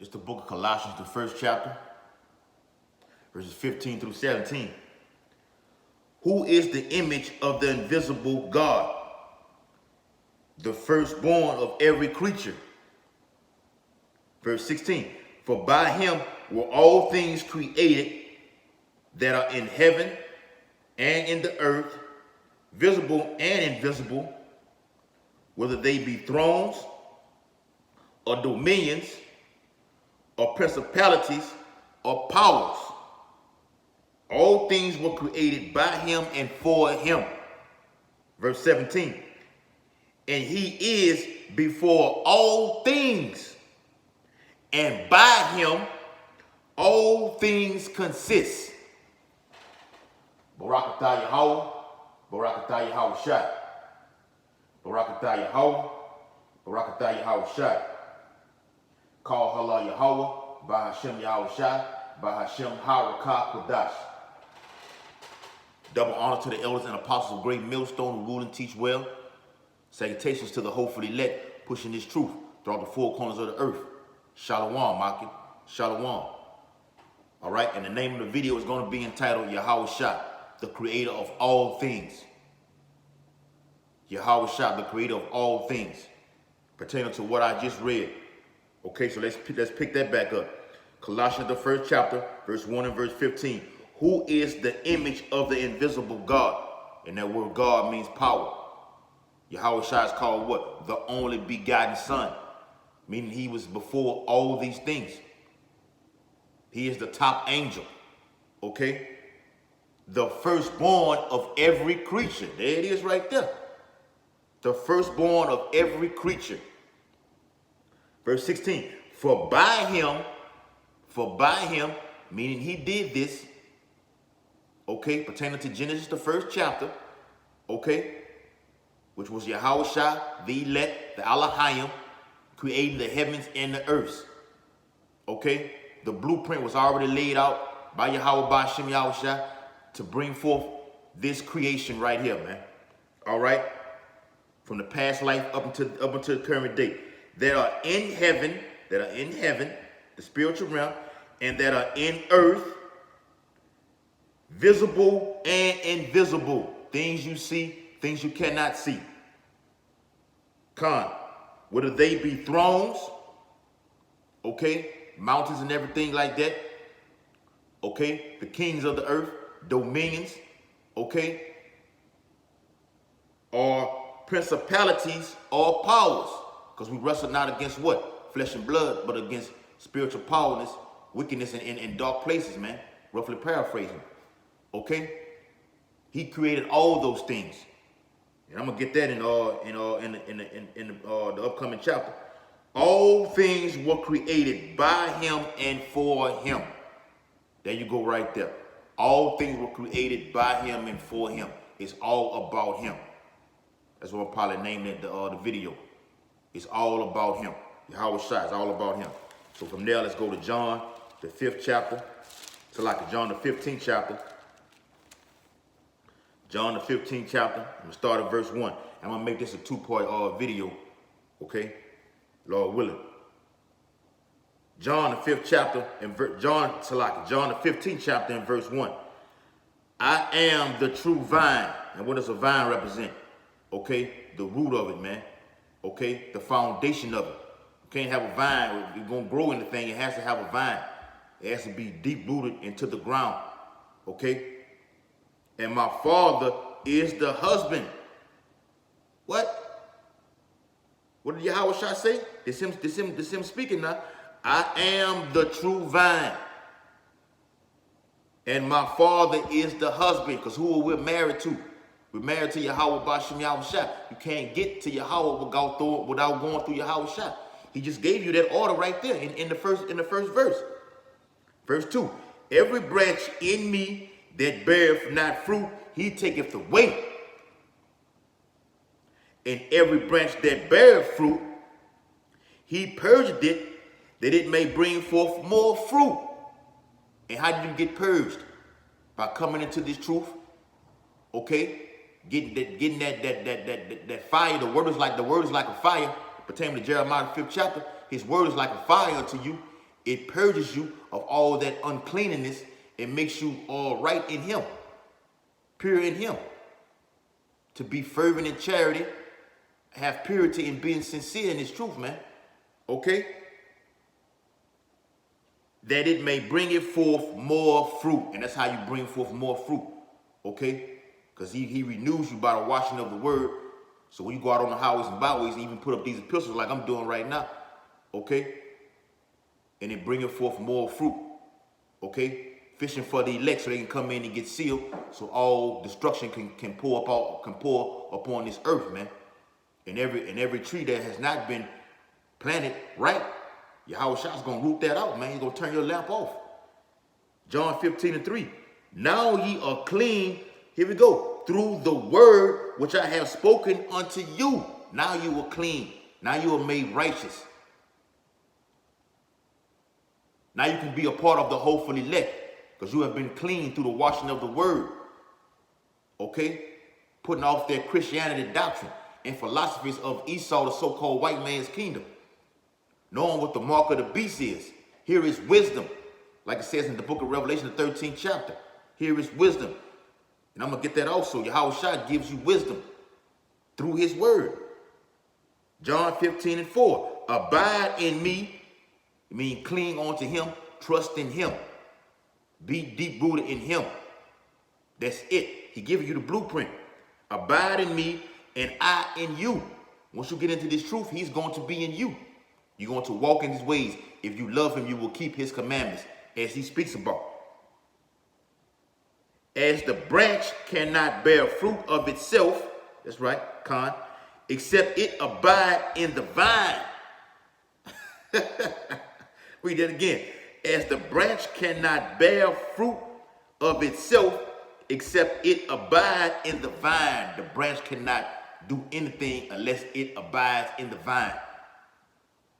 It's the book of Colossians, the first chapter, verses 15 through 17. Who is the image of the invisible God, the firstborn of every creature? Verse 16. For by him were all things created that are in heaven and in the earth, visible and invisible, whether they be thrones or dominions or principalities or powers. All things were created by him and for him. Verse 17. And he is before all things, and by him all things consist. Barakatah Yahweh, Barakatah Yahawashi. Barakatah Yahweh, Barakatah Yahawashi. Call Hala Yahweh, by Hashem Yahawashi, by Hashem Harakah Kodash. Double honor to the elders and apostles of Great Millstone who rule and teach well. Salutations to the hopeful elect, pushing this truth throughout the four corners of the earth. Shalom, Makin. Shalom. All right, and the name of the video is going to be entitled Yahawashi, the creator of all things. Yahawashi, the creator of all things, pertaining to what I just read. Okay, so let's pick that back up. Colossians, the first chapter, verse 1 and verse 15. Who is the image of the invisible God? And that word God means power. Yahawashi is called what? The only begotten Son, meaning he was before all these things. He is the top angel, okay? The firstborn of every creature. There it is right there. The firstborn of every creature. Verse 16, for by him, meaning he did this, okay, pertaining to Genesis, the first chapter, okay, which was Yahawashi, the elect, the Elohim, creating the heavens and the earth. Okay? The blueprint was already laid out by Yahweh, by Hashem Yahawashi, to bring forth this creation right here, man. All right? From the past life up until the current day. That are in heaven, the spiritual realm, and that are in earth, visible and invisible. Things you see, things you cannot see. Whether they be thrones, okay, mountains and everything like that, okay, the kings of the earth, dominions, okay, or principalities or powers, because we wrestle not against what? Flesh and blood, but against spiritual powerness, wickedness in dark places, man. Roughly paraphrasing, okay? He created all those things. And I'm gonna get that in the upcoming chapter. All things were created by him and for him. There you go, right there. All things were created by him and for him. It's all about him. That's what I'm probably naming it the video. It's all about him. Yahawashi is all about him. So from there, let's go to John, the 5th chapter. John, the 15th chapter. John, the 15th chapter. I'm going to start at verse 1. I'm going to make this a two-part video, okay? Lord willing. John, the 5th chapter, and John, the 15th chapter and verse 1. I am the true vine. And what does a vine represent? Okay? The root of it, man. Okay? The foundation of it. You can't have a vine. If you're going to grow anything, it has to have a vine. It has to be deep-rooted into the ground. Okay? And my Father is the husband. What? What did Yahawashi say? This him speaking now. I am the true vine. And my Father is the husband. Because who are we married to? We're married to Yahweh Bashim Yahawashi. You can't get to Yahweh without going through Yahawashi. He just gave you that order right there in the first verse. Verse 2. Every branch in me that beareth not fruit, he taketh away. And every branch that beareth fruit, he purged it, that it may bring forth more fruit. And how did you get purged? By coming into this truth, okay? Getting that fire. The word is like a fire. Pertaining to Jeremiah 5th chapter, his word is like a fire unto you. It purges you of all that uncleanness and makes you all right in him, pure in him. To be fervent in charity, have purity and being sincere in his truth, man. Okay? That it may bring it forth more fruit. And that's how you bring forth more fruit. Okay? Because he renews you by the washing of the word. So when you go out on the highways and byways and even put up these epistles like I'm doing right now, okay? And it bringing forth more fruit, okay? Fishing for the elect so they can come in and get sealed, so all destruction can pour upon this earth, man. And every tree that has not been planted right, Yahawashi is gonna root that out, man. He's gonna turn your lamp off. John 15:3. Now ye are clean. Here we go. Through the word which I have spoken unto you. Now you are clean. Now you are made righteous. Now you can be a part of the hopeful elect because you have been clean through the washing of the word. Okay? Putting off their Christianity doctrine and philosophies of Esau, the so-called white man's kingdom. Knowing what the mark of the beast is. Here is wisdom. Like it says in the book of Revelation, the 13th chapter. Here is wisdom. And I'm going to get that also. Yahawashi gives you wisdom through his word. John 15:4. Abide in me. I mean, cling on to him. Trust in him. Be deep rooted in him. That's it. He gives you the blueprint. Abide in me and I in you. Once you get into this truth, he's going to be in you. You're going to walk in his ways. If you love him, you will keep his commandments as he speaks about. As the branch cannot bear fruit of itself, that's right, Khan, except it abide in the vine. Read that again. As the branch cannot bear fruit of itself, except it abide in the vine. The branch cannot do anything unless it abides in the vine.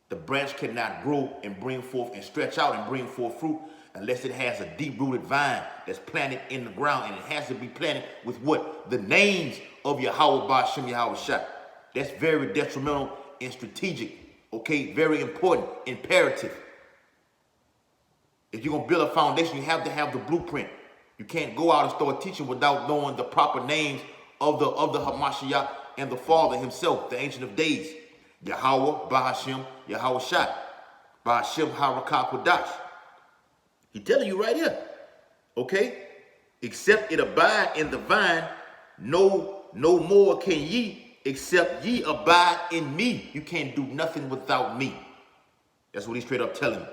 The branch cannot grow and bring forth and stretch out and bring forth fruit unless it has a deep-rooted vine that's planted in the ground, and it has to be planted with what? The names of Yahweh Ba'ashem Yahawashi. That's very detrimental and strategic, okay? Very important, imperative. If you're going to build a foundation, you have to have the blueprint. You can't go out and start teaching without knowing the proper names of the Hamashiach and the Father himself, the Ancient of Days. Yahweh Ba'ashem Yahawashi. Ba'ashem Harakah Kodash. He's telling you right here, okay? Except it abide in the vine, no more can ye, except ye abide in me. You can't do nothing without me. That's what he's straight up telling you,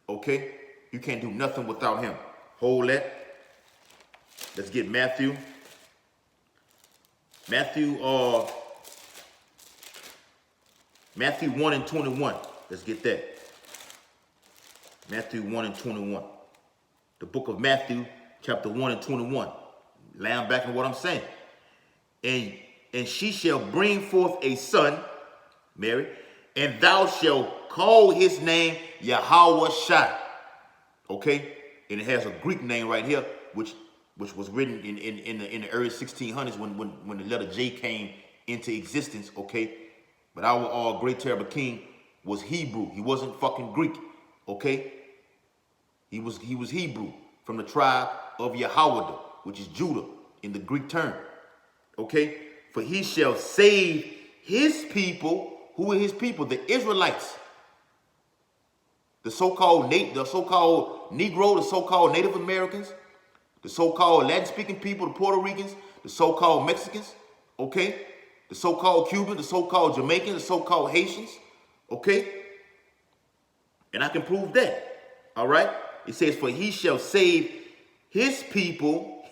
okay? You can't do nothing without him. Hold that. Let's get Matthew. Matthew 1:21. Let's get that. Matthew 1:21. The book of Matthew, chapter 1:21. Lamb back in what I'm saying. And she shall bring forth a son, Mary, and thou shalt call his name Yahawashi. Okay? And it has a Greek name right here, which was written in the early 1600s when the letter J came into existence, okay? But our great terrible king was Hebrew. He wasn't fucking Greek, okay? He was Hebrew from the tribe of Yahawada, which is Judah in the Greek term, okay? For he shall save his people. Who are his people? The Israelites. The so-called Negro, the so-called Native Americans, the so-called Latin-speaking people, the Puerto Ricans, the so-called Mexicans, okay? The so-called Cubans, the so-called Jamaicans, the so-called Haitians, okay? And I can prove that, all right? It says, for he shall save his people,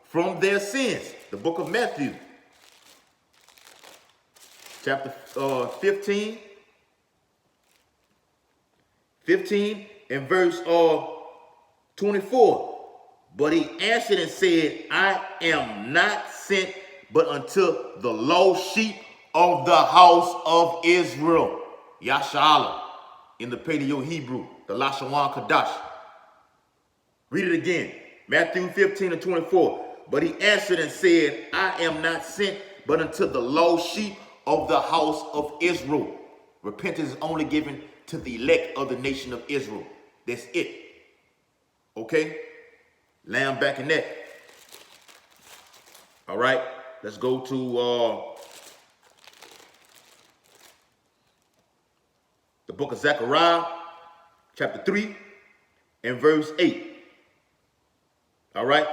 from their sins. The book of Matthew, chapter 15 and verse 24. But he answered and said, I am not sent but unto the lost sheep of the house of Israel. Yasha'Allah, in the Paleo Hebrew, the Lashawan Kadash. Read it again. Matthew 15:24. But he answered and said, I am not sent but unto the lost sheep of the house of Israel. Repentance is only given to the elect of the nation of Israel. That's it. Okay? Lay them back in that. All right? Let's go to the book of Zechariah, chapter 3, and verse 8. All right?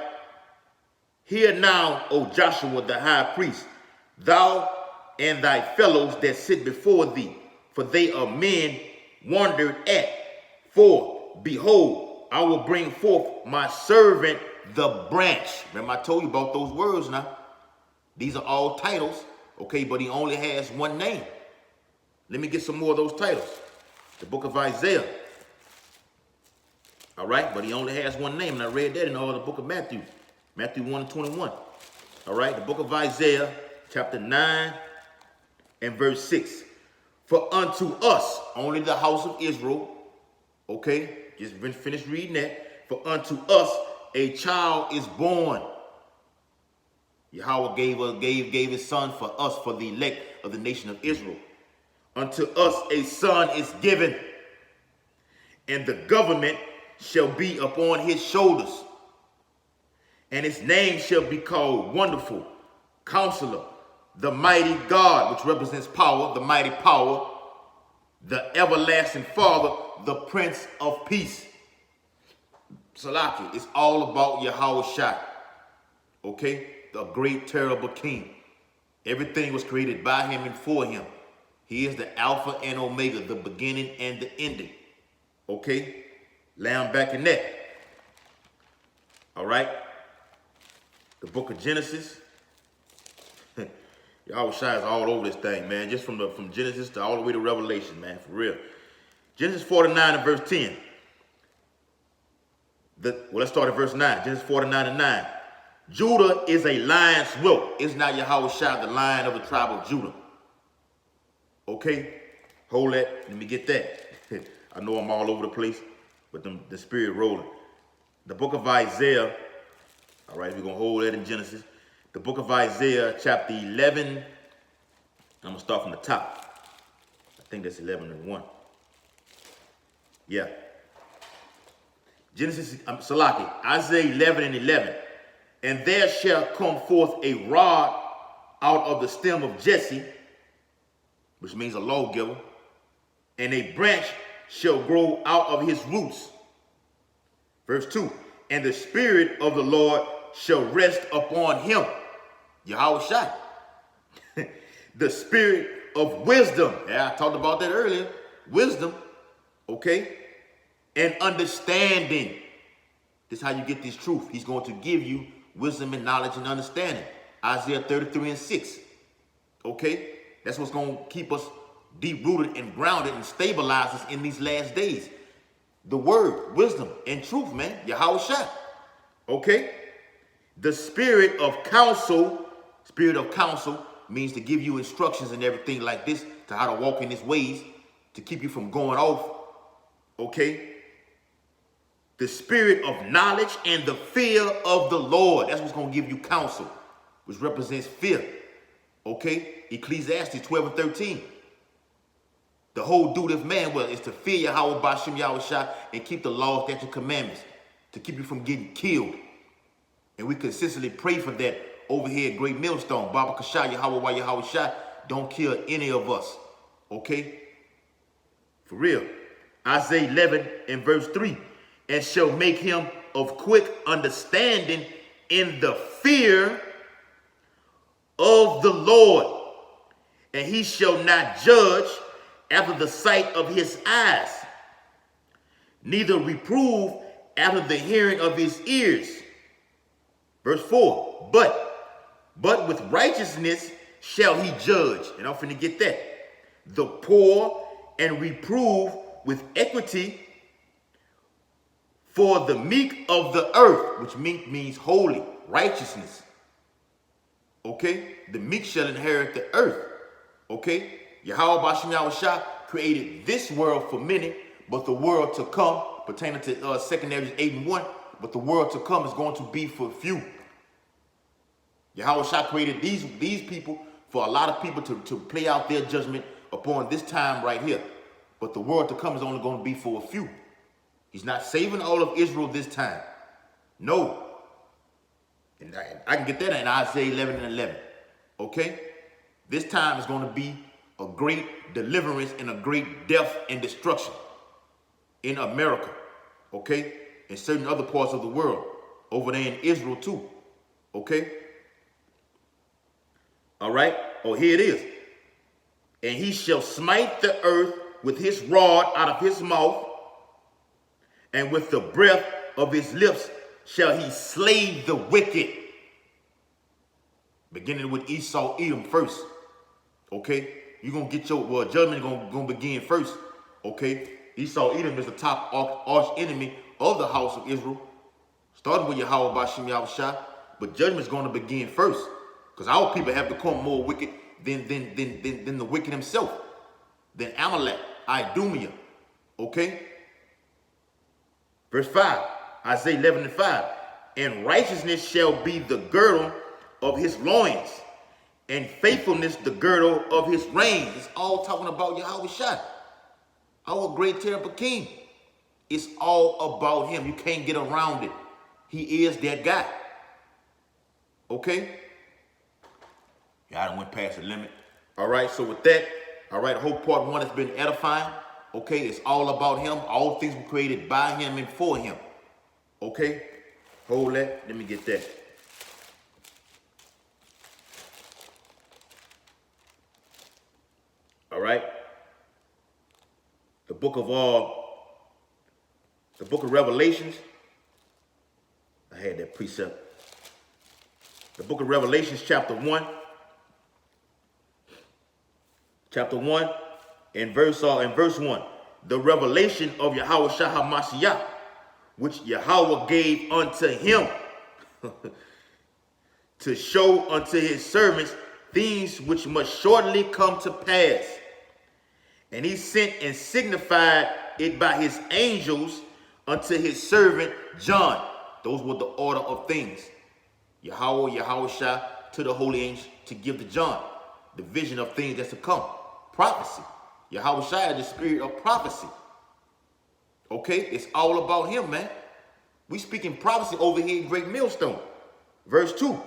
Hear now, O Joshua the high priest, thou and thy fellows that sit before thee, for they are men wondered at. For, behold, I will bring forth my servant the branch. Remember, I told you about those words now. These are all titles, okay, but he only has one name. Let me get some more of those titles. The book of Isaiah. All right, but he only has one name, and I read that in all the book of Matthew. Matthew 1 and 21. All right, the book of Isaiah, chapter 9 and verse 6. For unto us, only the house of Israel, okay, just finished reading that. For unto us a child is born. Yahweh gave his son for us, for the elect of the nation of Israel. Unto us a son is given, and the government shall be upon his shoulders. And his name shall be called Wonderful, Counselor, the Mighty God, which represents power, the mighty power, the Everlasting Father, the Prince of Peace. Salaki, it's all about Yahawashi. Okay? The great, terrible King. Everything was created by him and for him. He is the Alpha and Omega, the beginning and the ending. Okay? Lay them back in that. All right? The book of Genesis. Yahawashi is all over this thing, man. Just from Genesis to all the way to Revelation, man. For real. Genesis 49 and verse 10. Let's start at verse 9. Genesis 49 and 9. Judah is a lion's whelp. Is not Yahawashi the lion of the tribe of Judah? Okay? Hold that. Let me get that. I know I'm all over the place, but the spirit rolling. The book of Isaiah. All right, we're going to hold that in Genesis. The book of Isaiah, chapter 11. I'm going to start from the top. I think that's 11 and 1. Yeah. Genesis, Salaki, Isaiah 11 and 11. And there shall come forth a rod out of the stem of Jesse, which means a lawgiver, and a branch shall grow out of his roots. Verse 2. And the Spirit of the Lord shall rest upon him. Yahawashi. The spirit of wisdom. Yeah, I talked about that earlier. Wisdom. Okay. And understanding. This is how you get this truth. He's going to give you wisdom and knowledge and understanding. Isaiah 33 and 6. Okay. That's what's going to keep us deep-rooted and grounded and stabilize us in these last days. The word, wisdom, and truth, man. Yahawashi. Okay. The spirit of counsel means to give you instructions and everything like this, to how to walk in his ways, to keep you from going off. Okay? The spirit of knowledge and the fear of the Lord. That's what's going to give you counsel, which represents fear. Okay? Ecclesiastes 12 and 13. The whole duty of man is to fear Yahweh Bashim Yahawashi and keep the laws, statutes, and commandments, to keep you from getting killed. And we consistently pray for that over here at Great Millstone. Baba Kashah, Yahweh Yahawashi, don't kill any of us. Okay? For real. Isaiah 11 and verse 3. And shall make him of quick understanding in the fear of the Lord. And he shall not judge after the sight of his eyes, neither reprove after the hearing of his ears. Verse 4, but with righteousness shall he judge. And I'm finna get that. The poor, and reprove with equity for the meek of the earth, which meek means holy, righteousness. Okay? The meek shall inherit the earth. Okay? Yahweh Bashim Yahawashi created this world for many, but the world to come, pertaining to 2 Ezra 8 and 1, but the world to come is going to be for few. Yahawashi created these people for a lot of people to play out their judgment upon this time right here. But the world to come is only going to be for a few. He's not saving all of Israel this time. No. And I can get that in Isaiah 11 and 11. Okay? This time is going to be a great deliverance and a great death and destruction in America. Okay? In certain other parts of the world. Over there in Israel too. Okay? All right? Oh, here it is. And he shall smite the earth with his rod out of his mouth, and with the breath of his lips shall he slay the wicked. Beginning with Esau, Edom first. Okay? You're going to get your judgment going to begin first. Okay? Esau, Edom is the top arch enemy of the house of Israel. Starting with Yahawashi, but judgment is going to begin first. Because our people have become more wicked than the wicked himself. Than Amalek, Idumea. Okay? Verse 5. Isaiah 11 and 5. And righteousness shall be the girdle of his loins, and faithfulness the girdle of his reins. It's all talking about Yahawashi, our great terrible king. It's all about him. You can't get around it. He is that guy. Okay? Yeah, I done went past the limit. All right, so with that, all right, I hope part 1 has been edifying. Okay, it's all about him. All things were created by him and for him. Okay? Hold that. Let me get that. All right? The book of Revelations. I had that precept. The book of Revelations, chapter 1. Chapter 1 and verse 1. The revelation of Yahawashi HaMashiach, which Yahweh gave unto him to show unto his servants things which must shortly come to pass. And he sent and signified it by his angels unto his servant John. Those were the order of things. Yahawashi to the holy angels to give to John the vision of things that's to come. Prophecy. Yahawashi is the spirit of prophecy. Okay? It's all about him, man. We speaking prophecy over here in Great Millstone. Verse 2.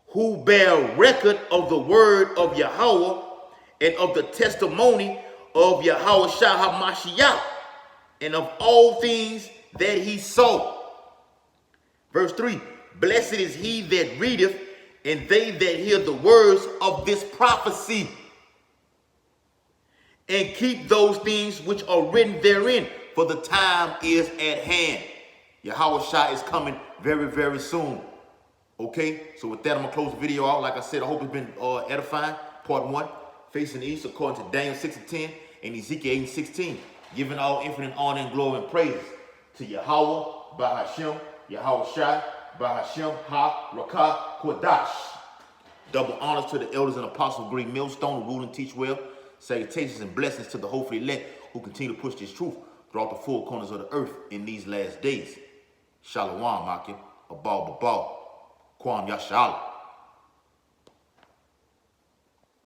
Who bear record of the word of Yahweh and of the testimony of Yahawashi HaMashiach and of all things that he saw. Verse 3. Blessed is he that readeth and they that hear the words of this prophecy, and keep those things which are written therein, for the time is at hand. Yahawashi is coming very, very soon. Okay, so with that, I'm going to close the video out. Like I said, I hope it's been edifying. Part 1, facing the east, according to Daniel 6 and 10 and Ezekiel 8 and 16. Giving all infinite honor and glory and praise to Yahweh, Bahashem, Yahawashi, Bahashem, Ha, Rakah, Kodash. Double honors to the elders and apostles of Great Millstone who rule and teach well. Salutations and blessings to the hopefully elect who continue to push this truth throughout the four corners of the earth in these last days. Shalom, Akim, Abal Babal, Kwam Yashala.